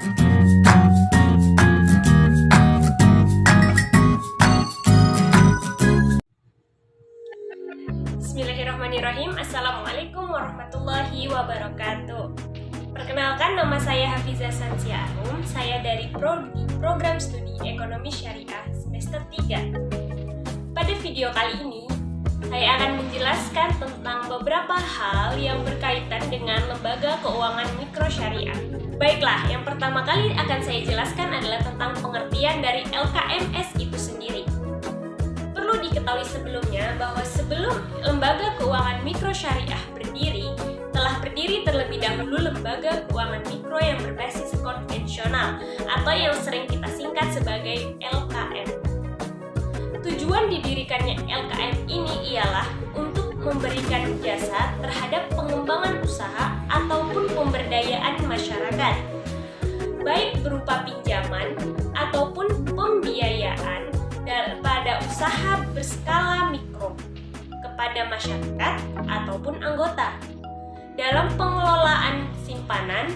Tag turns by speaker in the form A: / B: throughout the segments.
A: Bismillahirrahmanirrahim. Assalamualaikum warahmatullahi wabarakatuh. Perkenalkan, nama saya Hafizah Sansia Arum. Saya dari Program Studi Ekonomi Syariah semester 3. Pada video kali ini, saya akan menjelaskan tentang beberapa hal yang berkaitan dengan lembaga keuangan mikro syariah. Baiklah, yang pertama kali akan saya jelaskan adalah tentang pengertian dari LKMS itu sendiri. Perlu diketahui sebelumnya bahwa sebelum lembaga keuangan mikro syariah berdiri, telah berdiri terlebih dahulu lembaga keuangan mikro yang berbasis konvensional atau yang sering kita singkat sebagai LKM. Tujuan didirikannya LKM ini ialah untuk memberikan jasa terhadap pengembangan usaha ataupun pemberdayaan masyarakat, baik berupa pinjaman ataupun pembiayaan pada usaha berskala mikro kepada masyarakat ataupun anggota, dalam pengelolaan simpanan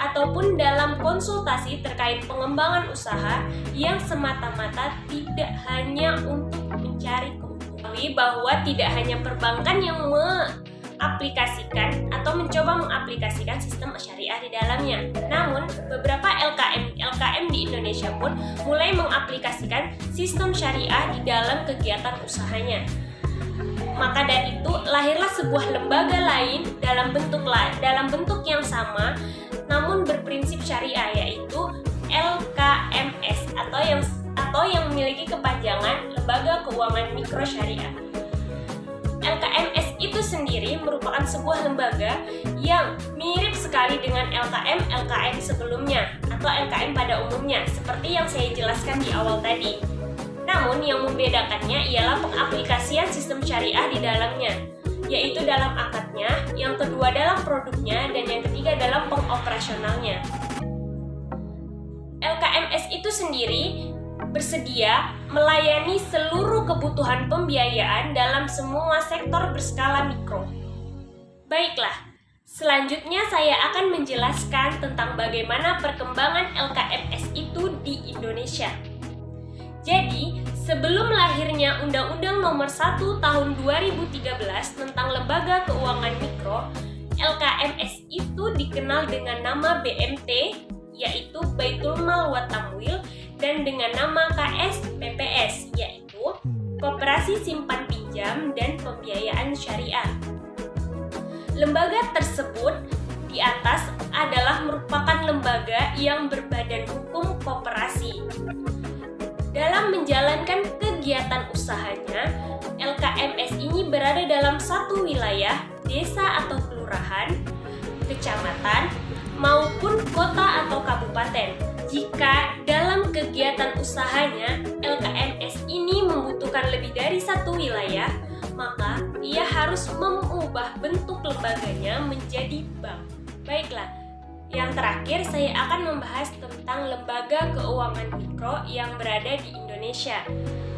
A: ataupun dalam konsultasi terkait pengembangan usaha yang semata-mata tidak hanya untuk mencari keuntungan, bahwa tidak hanya perbankan yang mengaplikasikan atau mencoba mengaplikasikan sistem syariah di dalamnya. Namun, beberapa LKM di Indonesia pun mulai mengaplikasikan sistem syariah di dalam kegiatan usahanya. Maka dari itu, lahirlah sebuah lembaga lain dalam bentuk yang sama, namun berprinsip syariah, yaitu LKMS atau yang memiliki kepanjangan Lembaga Keuangan Mikro Syariah. LKMS itu sendiri merupakan sebuah lembaga yang mirip sekali dengan LKM sebelumnya atau LKM pada umumnya, seperti yang saya jelaskan di awal tadi. Namun yang membedakannya ialah pengaplikasian sistem syariah di dalamnya, yaitu dalam akadnya, yang kedua dalam produknya, dan yang ketiga dalam pengoperasionalnya. LKMS itu sendiri bersedia melayani seluruh kebutuhan pembiayaan dalam semua sektor berskala mikro. Baiklah, selanjutnya saya akan menjelaskan tentang bagaimana perkembangan LKMS itu di Indonesia. Jadi, sebelum lahirnya Undang-Undang Nomor 1 Tahun 2013 tentang Lembaga Keuangan Mikro, LKMS itu dikenal dengan nama BMT, yaitu Baitul Mal wa Tamwil, dan dengan nama KSPPS, yaitu Koperasi Simpan Pinjam dan Pembiayaan Syariah. Lembaga tersebut di atas adalah merupakan lembaga yang berbadan hukum koperasi. Dalam menjalankan kegiatan usahanya, LKMS ini berada dalam satu wilayah, desa atau kelurahan, kecamatan, maupun kota atau kabupaten. Jika dalam kegiatan usahanya, LKMS ini membutuhkan lebih dari satu wilayah, maka ia harus mengubah bentuk lembaganya menjadi bank. Baiklah, yang terakhir saya akan membahas tentang lembaga keuangan mikro yang berada di Indonesia.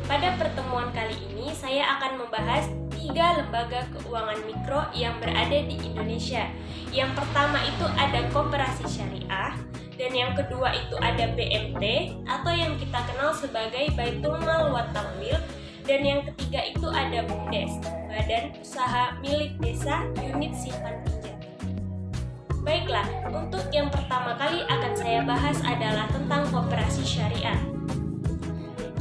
A: Pada pertemuan kali ini, saya akan membahas 3 lembaga keuangan mikro yang berada di Indonesia. Yang pertama itu ada Koperasi Syariah, dan yang kedua itu ada BMT atau yang kita kenal sebagai Baitul Mal wa Tamwil, dan yang ketiga itu ada BUMDes, Badan Usaha Milik Desa Unit Simpan Pinjam. Baiklah, untuk yang pertama kali akan saya bahas adalah tentang Koperasi Syariah.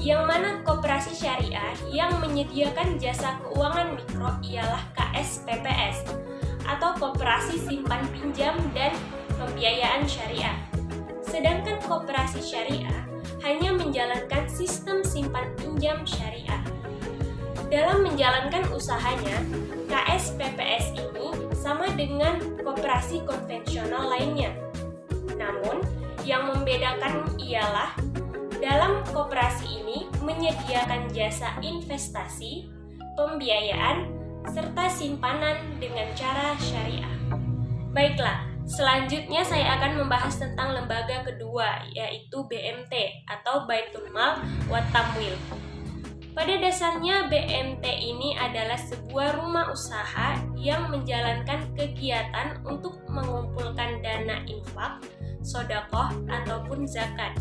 A: Yang mana koperasi syariah yang menyediakan jasa keuangan mikro ialah KSPPS atau Koperasi Simpan Pinjam dan Pembiayaan Syariah. Sedangkan koperasi syariah hanya menjalankan sistem simpan pinjam syariah. Dalam menjalankan usahanya, KSPPS ini sama dengan koperasi konvensional lainnya. Namun, yang membedakan ialah dalam koperasi ini menyediakan jasa investasi, pembiayaan, serta simpanan dengan cara syariah. Baiklah, selanjutnya saya akan membahas tentang lembaga kedua, yaitu BMT atau Baitul Mal wa Tamwil. Pada dasarnya BMT ini adalah sebuah rumah usaha yang menjalankan kegiatan untuk mengumpulkan dana infak, sodakoh, ataupun zakat.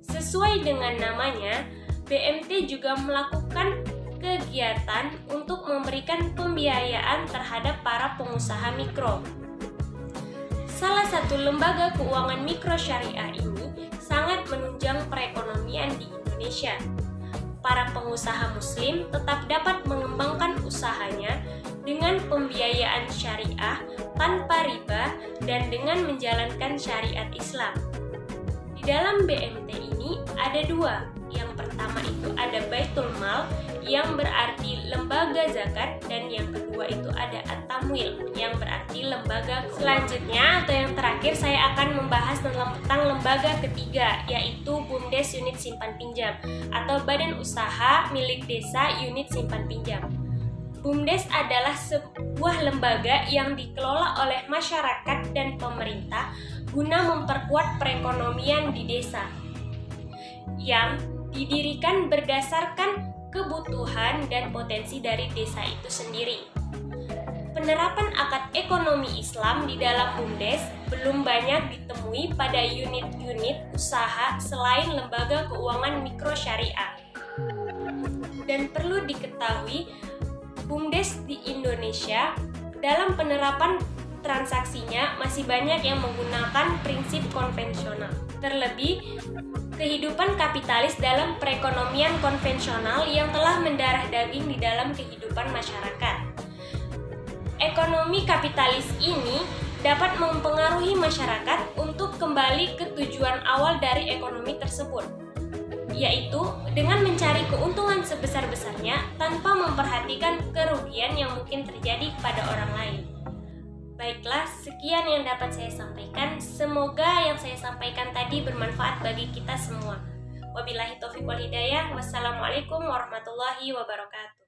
A: Sesuai dengan namanya, BMT juga melakukan kegiatan untuk memberikan pembiayaan terhadap para pengusaha mikro. Salah satu lembaga keuangan mikro syariah ini sangat menunjang perekonomian di Indonesia. Para pengusaha muslim tetap dapat mengembangkan usahanya dengan pembiayaan syariah tanpa riba dan dengan menjalankan syariat Islam. Di dalam BMT ini ada dua. Yang pertama itu ada Baitul Mal yang berarti lembaga zakat, dan yang kedua itu ada At-Tamwil yang berarti lembaga. Selanjutnya atau yang terakhir saya akan membahas tentang lembaga ketiga, yaitu BUMDes Unit Simpan Pinjam atau Badan Usaha Milik Desa Unit Simpan Pinjam. BUMDes adalah sebuah lembaga yang dikelola oleh masyarakat dan pemerintah guna memperkuat perekonomian di desa, yang didirikan berdasarkan kebutuhan dan potensi dari desa itu sendiri. Penerapan akad ekonomi Islam di dalam BUMDes belum banyak ditemui pada unit-unit usaha selain lembaga keuangan mikro syariah. Dan perlu diketahui, BUMDes di Indonesia dalam penerapan transaksinya masih banyak yang menggunakan prinsip konvensional. Terlebih, kehidupan kapitalis dalam perekonomian konvensional yang telah mendarah daging di dalam kehidupan masyarakat. Ekonomi kapitalis ini dapat mempengaruhi masyarakat untuk kembali ke tujuan awal dari ekonomi tersebut, yaitu dengan mencari keuntungan sebesar-besarnya tanpa memperhatikan kerugian yang mungkin terjadi pada orang lain. Baiklah, sekian yang dapat saya sampaikan. Semoga yang saya sampaikan tadi bermanfaat bagi kita semua. Wabillahi taufiq wal hidayah. Wassalamualaikum warahmatullahi wabarakatuh.